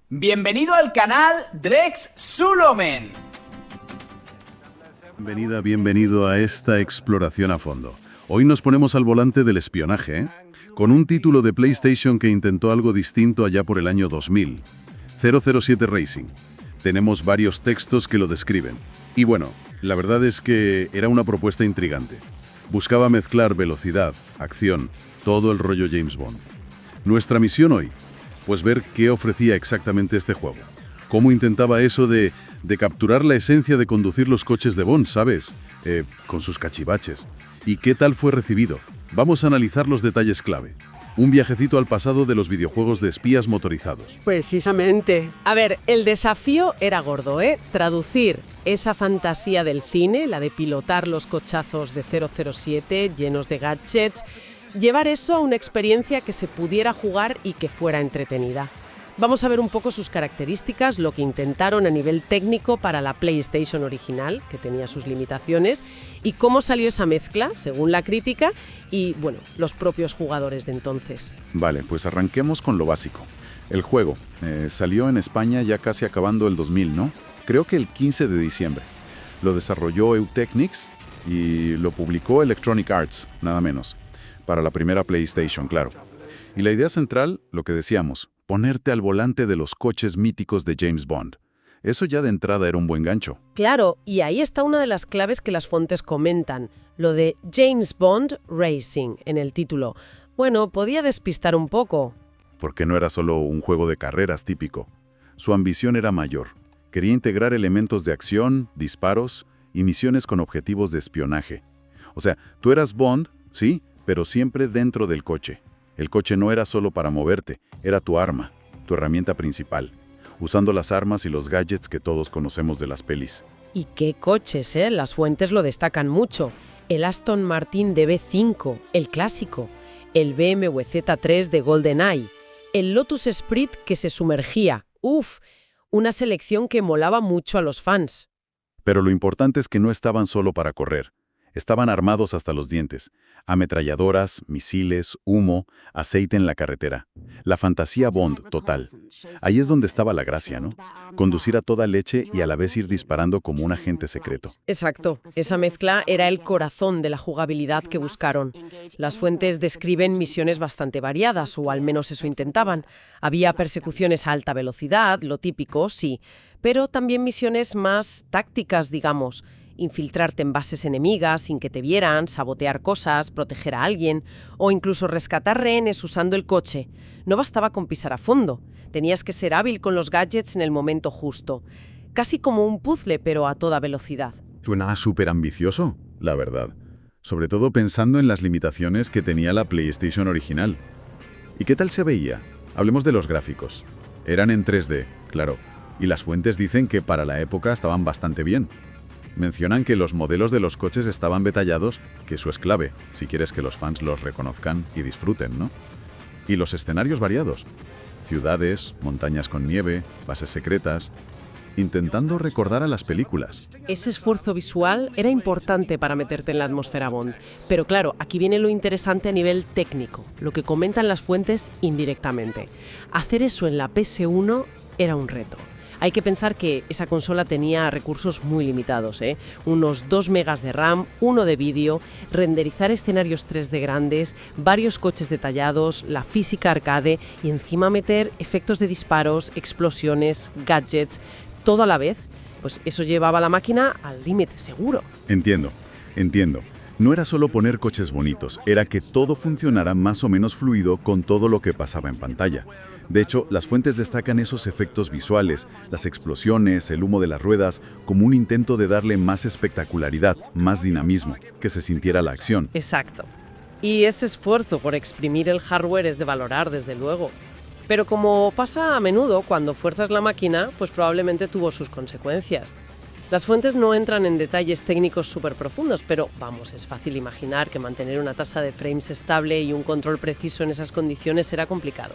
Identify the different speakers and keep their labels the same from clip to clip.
Speaker 1: Bienvenido al canal Drex Sulomen.
Speaker 2: Bienvenido a esta exploración a fondo. Hoy nos ponemos al volante del espionaje, con un título de PlayStation que intentó algo distinto allá por el año 2000, 007 Racing. Tenemos varios textos que lo describen. Y bueno, la verdad es que era una propuesta intrigante. Buscaba mezclar velocidad, acción, todo el rollo James Bond. Nuestra misión hoy, pues ver qué ofrecía exactamente este juego. Cómo intentaba eso de capturar la esencia de conducir los coches de Bond, ¿sabes? Con sus cachivaches. ¿Y qué tal fue recibido? Vamos a analizar los detalles clave. Un viajecito al pasado de los videojuegos de espías motorizados.
Speaker 3: Precisamente. A ver, el desafío era gordo, ¿eh? Traducir esa fantasía del cine, la de pilotar los cochazos de 007 llenos de gadgets, llevar eso a una experiencia que se pudiera jugar y que fuera entretenida. Vamos a ver un poco sus características, lo que intentaron a nivel técnico para la PlayStation original, que tenía sus limitaciones, y cómo salió esa mezcla, según la crítica, y, bueno, los propios jugadores de entonces.
Speaker 4: Vale, pues arranquemos con lo básico. El juego salió en España ya casi acabando el 2000, ¿no? Creo que el 15 de diciembre. Lo desarrolló Eutechnics y lo publicó Electronic Arts, nada menos. Para la primera PlayStation, claro. Y la idea central, lo que decíamos, ponerte al volante de los coches míticos de James Bond. Eso ya de entrada era un buen gancho.
Speaker 3: Claro, y ahí está una de las claves que las fuentes comentan, lo de James Bond Racing en el título. Bueno, podía despistar un poco.
Speaker 4: Porque no era solo un juego de carreras típico. Su ambición era mayor. Quería integrar elementos de acción, disparos y misiones con objetivos de espionaje. O sea, tú eras Bond, sí, pero siempre dentro del coche. El coche no era solo para moverte, era tu arma, tu herramienta principal, usando las armas y los gadgets que todos conocemos de las pelis.
Speaker 3: Y qué coches, ¿eh? Las fuentes lo destacan mucho. El Aston Martin DB5, el clásico, el BMW Z3 de GoldenEye, el Lotus Esprit que se sumergía. ¡Uf! Una selección que molaba mucho a los fans.
Speaker 4: Pero lo importante es que no estaban solo para correr. Estaban armados hasta los dientes. Ametralladoras, misiles, humo, aceite en la carretera. La fantasía Bond total. Ahí es donde estaba la gracia, ¿no? Conducir a toda leche y a la vez ir disparando como un agente secreto.
Speaker 3: Exacto. Esa mezcla era el corazón de la jugabilidad que buscaron. Las fuentes describen misiones bastante variadas, o al menos eso intentaban. Había persecuciones a alta velocidad, lo típico, sí, pero también misiones más tácticas, digamos. Infiltrarte en bases enemigas sin que te vieran, sabotear cosas, proteger a alguien o incluso rescatar rehenes usando el coche. No bastaba con pisar a fondo, tenías que ser hábil con los gadgets en el momento justo. Casi como un puzzle, pero a toda velocidad.
Speaker 4: Suena súper ambicioso, la verdad. Sobre todo pensando en las limitaciones que tenía la PlayStation original. ¿Y qué tal se veía? Hablemos de los gráficos. Eran en 3D, claro, y las fuentes dicen que para la época estaban bastante bien. Mencionan que los modelos de los coches estaban detallados, que eso es clave, si quieres que los fans los reconozcan y disfruten, ¿no? Y los escenarios variados. Ciudades, montañas con nieve, bases secretas, intentando recordar a las películas.
Speaker 3: Ese esfuerzo visual era importante para meterte en la atmósfera Bond. Pero claro, aquí viene lo interesante a nivel técnico, lo que comentan las fuentes indirectamente. Hacer eso en la PS1 era un reto. Hay que pensar que esa consola tenía recursos muy limitados, unos 2 megas de RAM, 1 de vídeo, renderizar escenarios 3D grandes, varios coches detallados, la física arcade y encima meter efectos de disparos, explosiones, gadgets, todo a la vez. Pues eso llevaba a la máquina al límite seguro.
Speaker 4: Entiendo. No era solo poner coches bonitos, era que todo funcionara más o menos fluido con todo lo que pasaba en pantalla. De hecho, las fuentes destacan esos efectos visuales, las explosiones, el humo de las ruedas, como un intento de darle más espectacularidad, más dinamismo, que se sintiera la acción.
Speaker 3: Exacto. Y ese esfuerzo por exprimir el hardware es de valorar, desde luego. Pero como pasa a menudo cuando fuerzas la máquina, pues probablemente tuvo sus consecuencias. Las fuentes no entran en detalles técnicos súper profundos, pero vamos, es fácil imaginar que mantener una tasa de frames estable y un control preciso en esas condiciones era complicado.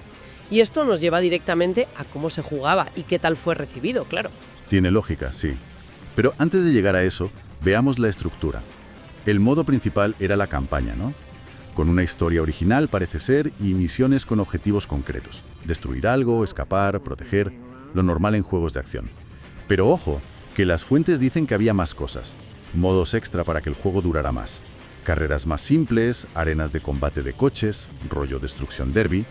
Speaker 3: Y esto nos lleva directamente a cómo se jugaba y qué tal fue recibido, claro.
Speaker 4: Tiene lógica, sí. Pero antes de llegar a eso, veamos la estructura. El modo principal era la campaña, ¿no? Con una historia original, parece ser, y misiones con objetivos concretos. Destruir algo, escapar, proteger.
Speaker 2: lo normal en juegos de acción. Pero ojo, que las fuentes dicen que había más cosas. Modos extra para que el juego durara más. Carreras más simples, arenas de combate de coches, rollo Destruction Derby.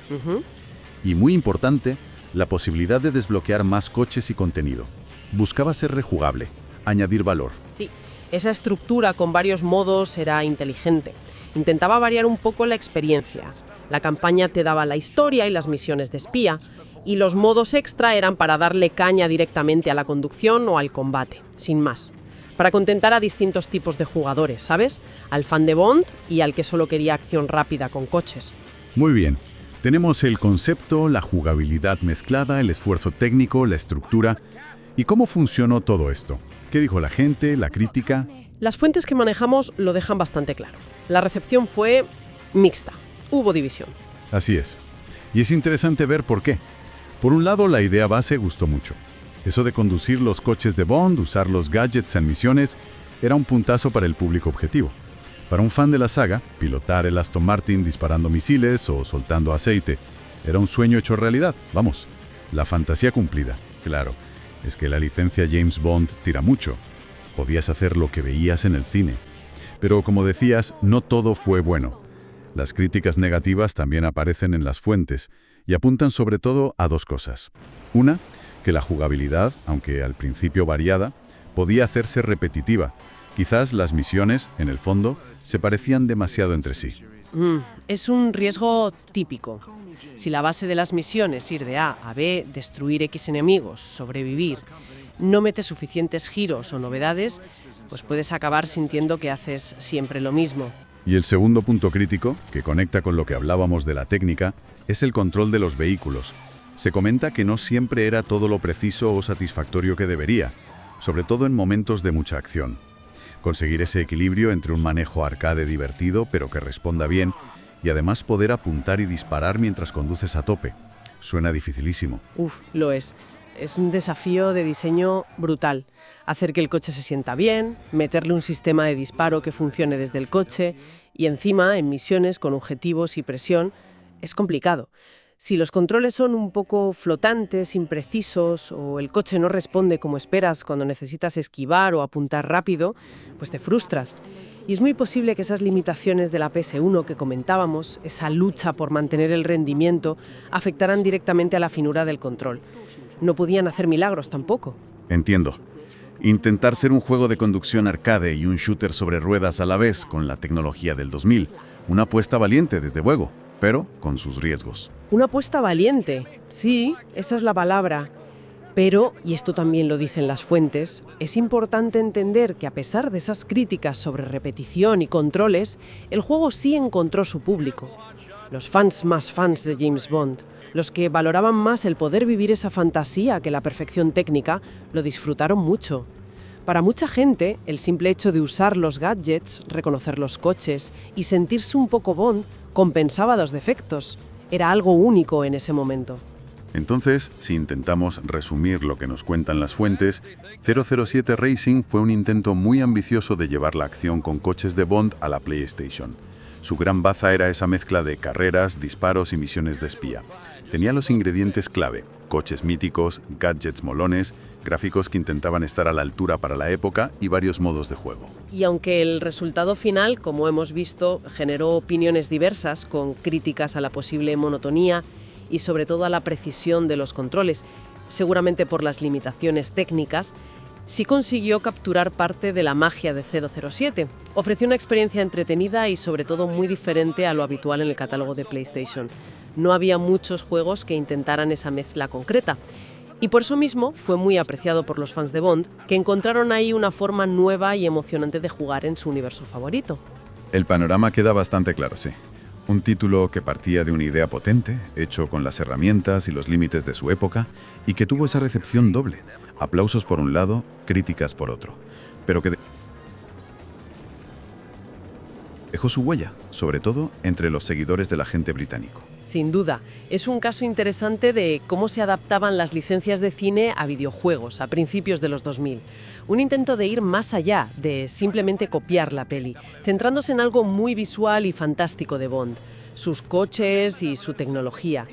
Speaker 2: Y muy importante, la posibilidad de desbloquear más coches y contenido. Buscaba ser rejugable, añadir valor.
Speaker 3: Sí, esa estructura con varios modos era inteligente. Intentaba variar un poco la experiencia. La campaña te daba la historia y las misiones de espía, y los modos extra eran para darle caña directamente a la conducción o al combate, sin más. Para contentar a distintos tipos de jugadores, ¿sabes? Al fan de Bond y al que solo quería acción rápida con coches.
Speaker 2: Muy bien. Tenemos el concepto, la jugabilidad mezclada, el esfuerzo técnico, la estructura. ¿Y cómo funcionó todo esto? ¿Qué dijo la gente, la crítica?
Speaker 3: Las fuentes que manejamos lo dejan bastante claro. La recepción fue mixta. Hubo división.
Speaker 2: Así es. Y es interesante ver por qué. Por un lado, la idea base gustó mucho. Eso de conducir los coches de Bond, usar los gadgets en misiones, era un puntazo para el público objetivo. Para un fan de la saga, pilotar el Aston Martin disparando misiles o soltando aceite era un sueño hecho realidad. Vamos, la fantasía cumplida. Claro, es que la licencia James Bond tira mucho. Podías hacer lo que veías en el cine. Pero como decías, no todo fue bueno. Las críticas negativas también aparecen en las fuentes y apuntan sobre todo a dos cosas. Una, que la jugabilidad, aunque al principio variada, podía hacerse repetitiva. Quizás las misiones, en el fondo, se parecían demasiado entre sí.
Speaker 3: Es un riesgo típico. Si la base de las misiones es ir de A a B, destruir X enemigos, sobrevivir, no metes suficientes giros o novedades, pues puedes acabar sintiendo que haces siempre lo mismo.
Speaker 2: Y el segundo punto crítico, que conecta con lo que hablábamos de la técnica, es el control de los vehículos. Se comenta que no siempre era todo lo preciso o satisfactorio que debería, sobre todo en momentos de mucha acción. Conseguir ese equilibrio entre un manejo arcade divertido pero que responda bien y además poder apuntar y disparar mientras conduces a tope. Suena dificilísimo.
Speaker 3: Lo es. Es un desafío de diseño brutal. Hacer que el coche se sienta bien, meterle un sistema de disparo que funcione desde el coche y encima, en misiones con objetivos y presión, es complicado. Si los controles son un poco flotantes, imprecisos, o el coche no responde como esperas cuando necesitas esquivar o apuntar rápido, pues te frustras. Y es muy posible que esas limitaciones de la PS1 que comentábamos, esa lucha por mantener el rendimiento, afectaran directamente a la finura del control. No podían hacer milagros tampoco.
Speaker 2: Entiendo. Intentar ser un juego de conducción arcade y un shooter sobre ruedas a la vez con la tecnología del 2000, una apuesta valiente desde luego, pero con sus riesgos.
Speaker 3: Una apuesta valiente, sí, esa es la palabra. Pero, y esto también lo dicen las fuentes, es importante entender que a pesar de esas críticas sobre repetición y controles, el juego sí encontró su público. Los fans más fans de James Bond, los que valoraban más el poder vivir esa fantasía que la perfección técnica, lo disfrutaron mucho. Para mucha gente, el simple hecho de usar los gadgets, reconocer los coches y sentirse un poco Bond compensaba los defectos. Era algo único en ese momento.
Speaker 2: Entonces, si intentamos resumir lo que nos cuentan las fuentes, 007 Racing fue un intento muy ambicioso de llevar la acción con coches de Bond a la PlayStation. Su gran baza era esa mezcla de carreras, disparos y misiones de espía. Tenía los ingredientes clave: coches míticos, gadgets molones, gráficos que intentaban estar a la altura para la época y varios modos de juego.
Speaker 3: Y aunque el resultado final, como hemos visto, generó opiniones diversas, con críticas a la posible monotonía y sobre todo a la precisión de los controles, seguramente por las limitaciones técnicas, sí consiguió capturar parte de la magia de 007. Ofreció una experiencia entretenida y sobre todo muy diferente a lo habitual en el catálogo de PlayStation. No había muchos juegos que intentaran esa mezcla concreta. Y por eso mismo fue muy apreciado por los fans de Bond, que encontraron ahí una forma nueva y emocionante de jugar en su universo favorito.
Speaker 4: El panorama queda bastante claro, sí. Un título que partía de una idea potente, hecho con las herramientas y los límites de su época, y que tuvo esa recepción doble. Aplausos por un lado, críticas por otro. Pero que dejó su huella, sobre todo entre los seguidores del agente británico.
Speaker 3: Sin duda, es un caso interesante de cómo se adaptaban las licencias de cine a videojuegos a principios de los 2000. Un intento de ir más allá de simplemente copiar la peli, centrándose en algo muy visual y fantástico de Bond, sus coches y su tecnología.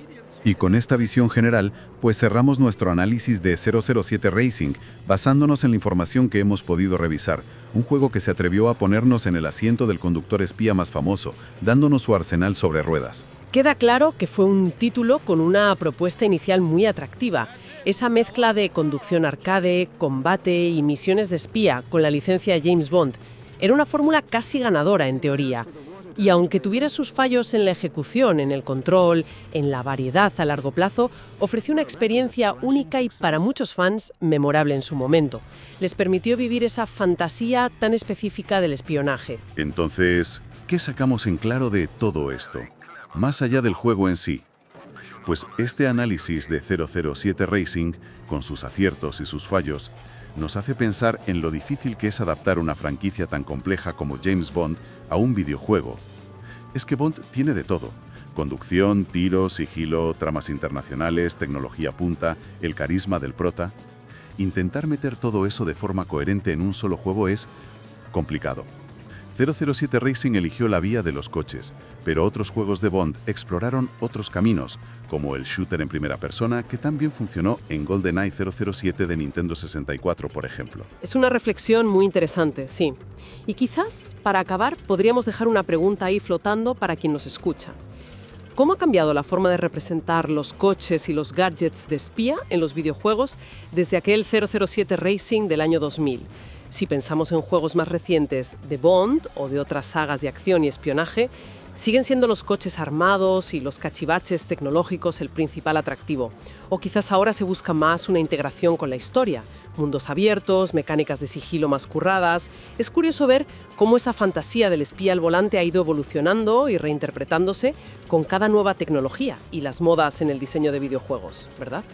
Speaker 4: Y con esta visión general, pues cerramos nuestro análisis de 007 Racing, basándonos en la información que hemos podido revisar. Un juego que se atrevió a ponernos en el asiento del conductor espía más famoso, dándonos su arsenal sobre ruedas.
Speaker 3: Queda claro que fue un título con una propuesta inicial muy atractiva. Esa mezcla de conducción arcade, combate y misiones de espía con la licencia James Bond era una fórmula casi ganadora en teoría. Y aunque tuviera sus fallos en la ejecución, en el control, en la variedad a largo plazo, ofreció una experiencia única y para muchos fans memorable en su momento. Les permitió vivir esa fantasía tan específica del espionaje.
Speaker 2: Entonces, ¿qué sacamos en claro de todo esto? Más allá del juego en sí. Pues este análisis de 007 Racing, con sus aciertos y sus fallos, nos hace pensar en lo difícil que es adaptar una franquicia tan compleja como James Bond a un videojuego. Es que Bond tiene de todo: conducción, tiro, sigilo, tramas internacionales, tecnología punta, el carisma del prota. Intentar meter todo eso de forma coherente en un solo juego es complicado. 007 Racing eligió la vía de los coches, pero otros juegos de Bond exploraron otros caminos, como el shooter en primera persona, que también funcionó en GoldenEye 007 de Nintendo 64, por ejemplo.
Speaker 3: Es una reflexión muy interesante, sí. Y quizás, para acabar, podríamos dejar una pregunta ahí flotando para quien nos escucha. ¿Cómo ha cambiado la forma de representar los coches y los gadgets de espía en los videojuegos desde aquel 007 Racing del año 2000? Si pensamos en juegos más recientes de Bond o de otras sagas de acción y espionaje, siguen siendo los coches armados y los cachivaches tecnológicos el principal atractivo. O quizás ahora se busca más una integración con la historia, mundos abiertos, mecánicas de sigilo más curradas. Es curioso ver cómo esa fantasía del espía al volante ha ido evolucionando y reinterpretándose con cada nueva tecnología y las modas en el diseño de videojuegos, ¿verdad?